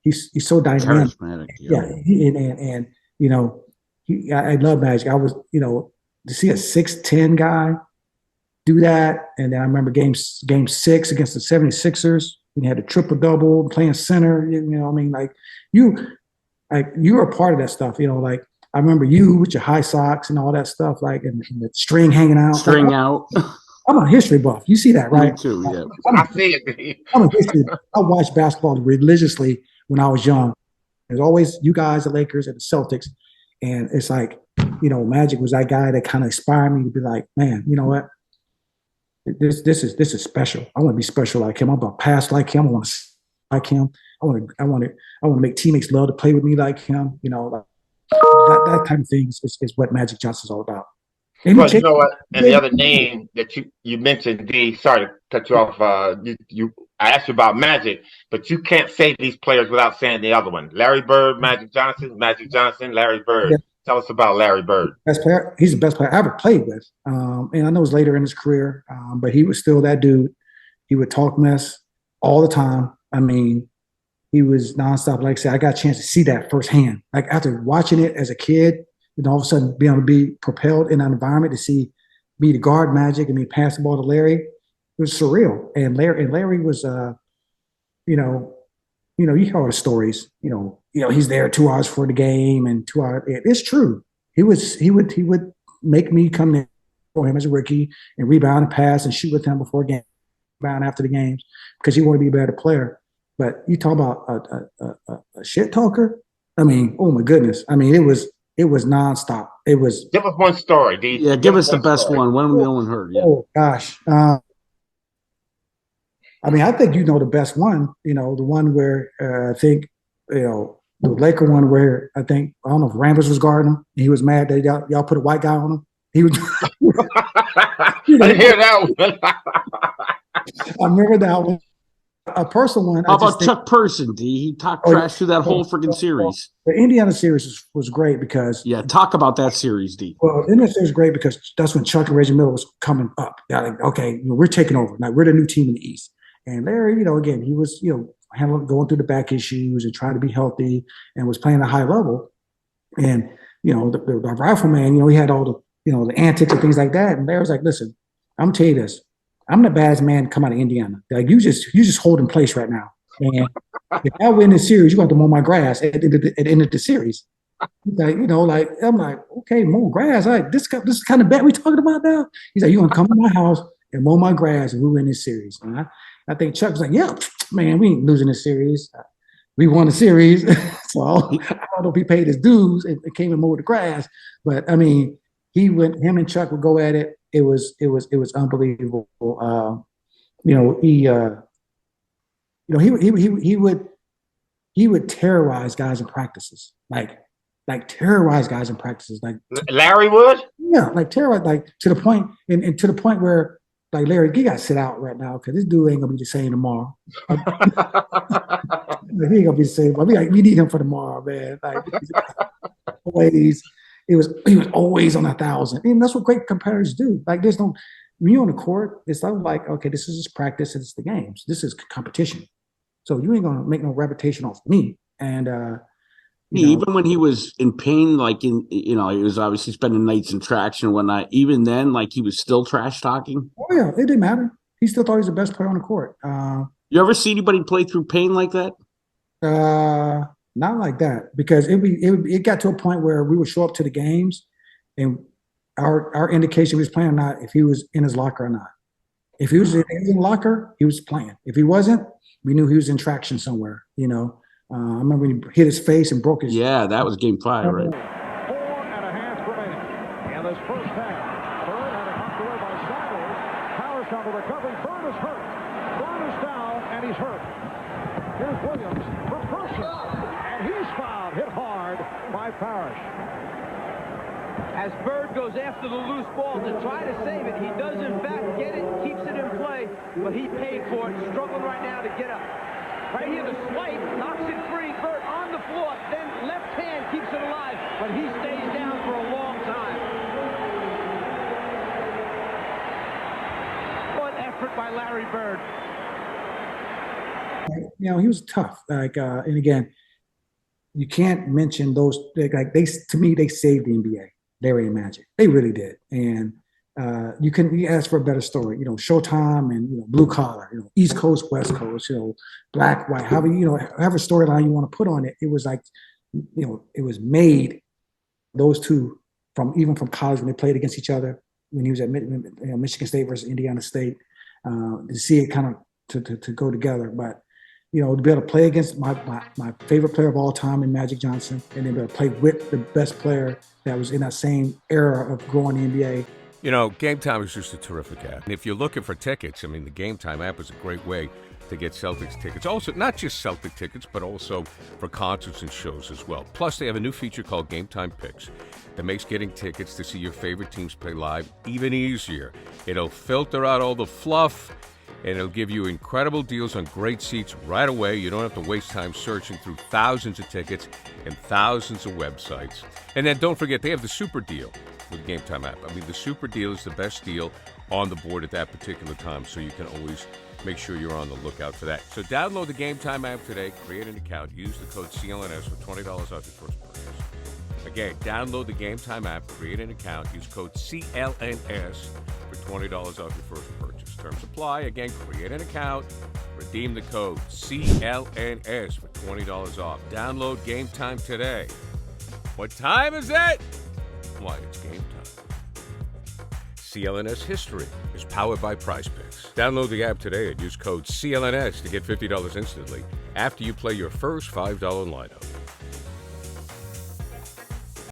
he's so dynamic. Charismatic, Yeah, and you know, I love Magic. I was, you know, to see a 6'10" guy do that, and then I remember game 6 against the 76ers. He had a triple double, playing center. You know, I mean, you you were a part of that stuff. You know, like I remember you with your high socks and all that stuff, like and the string hanging out. String out. I'm a history buff. You see that, right? Me too, yeah. I see it. I'm a history buff. I watched basketball religiously when I was young. There's always you guys, the Lakers and the Celtics. And it's like, you know, Magic was that guy that kind of inspired me to be like, man, you know what? This is special. I want to be special like him. I want to pass like him. I want to like him. I want to make teammates love to play with me like him. You know, like that kind of thing is what Magic Johnson's all about. Well, you know what? And the other name that you mentioned, Dee, sorry to cut you off. I asked you about Magic, but you can't say these players without saying the other one. Larry Bird, Magic Johnson, Larry Bird. Yeah. Tell us about Larry Bird. Best player. He's the best player I ever played with. And I know it was later in his career, but he was still that dude. He would talk mess all the time. I mean, he was nonstop. Like I said, I got a chance to see that firsthand. Like after watching it as a kid, and all of a sudden being able to be propelled in an environment to see me to guard Magic and me pass the ball to Larry, it was surreal. And Larry was, you know, you hear all the stories. You know, he's there 2 hours for the game and 2 hours. It's true. He would make me come in for him as a rookie and rebound and pass and shoot with him before game, rebound after the games because he wanted to be a better player. But you talk about a shit talker. I mean, oh my goodness. I mean, it was nonstop. It was. Give us one story, Dee. Yeah, give us the best one. One no one heard. Yeah. Oh gosh. I mean, I think you know the best one. You know, the one where I think the Laker one where I don't know if Rambers was guarding him. And he was mad that y'all put a white guy on him. He was. I didn't hear that one. I remember that one. A personal one. How about Chuck Person, D? He talked trash through that whole freaking series. The Indiana series was great because talk about that series, D. Well, the Indiana series was great because that's when Chuck and Reggie Miller was coming up. Yeah, like okay, we're taking over. Now we're the new team in the East. And Larry, again, he was going through the back issues and trying to be healthy and was playing at a high level. And the rifleman, he had all the the antics and things like that. And Larry was like, listen, I'm gonna tell you this. I'm the baddest man to come out of Indiana. Like you just holding place right now. And if I win this series, you're going to have to mow my grass at the end of the series. Like, I'm like, okay, mow grass. Like this is kind of bad we talking about now. He's like, you're going to come to my house and mow my grass and we win this series. And I think Chuck was like, yeah, man, we ain't losing this series. We won the series. So I don't know if he paid his dues and came and mowed the grass. But I mean, him and Chuck would go at it. It was unbelievable. He would terrorize guys in practices, like terrorize guys in practices. Like Larry would, yeah, like terrorize, like to the point, and to the point where like Larry, you got to sit out right now because this dude ain't gonna be the same tomorrow. He ain't gonna be the same. I mean, like we need him for tomorrow, man. Like always. He was always on 1,000. And that's what great competitors do. Like when you're on the court, it's not like, okay, this is just practice and it's the games. This is competition. So you ain't gonna make no reputation off me. And even when he was in pain, like he was obviously spending nights in traction and whatnot. Even then, like he was still trash talking. Oh yeah, it didn't matter. He still thought he was the best player on the court. You ever see anybody play through pain like that? Not like that, because it got to a point where we would show up to the games and our indication he was playing or not, if he was in his locker or not. If he was in the locker, he was playing. If he wasn't, we knew he was in traction somewhere, I remember when he hit his face and broke his. Yeah, that was game 5, right? 4.5 remaining in this first half. Bird had it knocked away by Saddles. Powers on the recovery. Bird is hurt. Bird is down, and he's hurt. Here's Williams for Person. He's fouled, hit hard by Parrish. As Bird goes after the loose ball to try to save it, he does in fact get it, keeps it in play, but he paid for it, struggling right now to get up. Right here, the swipe, knocks it free, Bird on the floor, then left hand keeps it alive, but he stays down for a long time. What effort by Larry Bird. he was tough. And again, you can't mention those. To me, they saved the NBA. Larry and Magic, they really did. And you ask for a better story. Showtime and blue collar. East Coast, West Coast. Black, white. However storyline you want to put on it. It was like, it was made. Those two even from college when they played against each other when he was at Michigan State versus Indiana State, to see it kind of to go together. But to be able to play against my favorite player of all time in Magic Johnson, and then be able to play with the best player that was in that same era of growing the NBA. Game Time is just a terrific app. And if you're looking for tickets, the Game Time app is a great way to get Celtics tickets. Also, not just Celtic tickets, but also for concerts and shows as well. Plus, they have a new feature called Game Time Picks that makes getting tickets to see your favorite teams play live even easier. It'll filter out all the fluff, and it'll give you incredible deals on great seats right away. You don't have to waste time searching through thousands of tickets and thousands of websites. And then don't forget, they have the super deal with the Game Time app. The super deal is the best deal on the board at that particular time, so you can always make sure you're on the lookout for that. So download the Game Time app today, create an account, use the code CLNS for $20 off your first purchase. Again, download the Game Time app, create an account, use code CLNS for $20 off your first purchase. Terms apply. Again, create an account, redeem the code CLNS for $20 off. Download Game Time today. What time is it? Why, it's game time. CLNS History is powered by Prize Picks. Download the app today and use code CLNS to get $50 instantly after you play your first $5 lineup.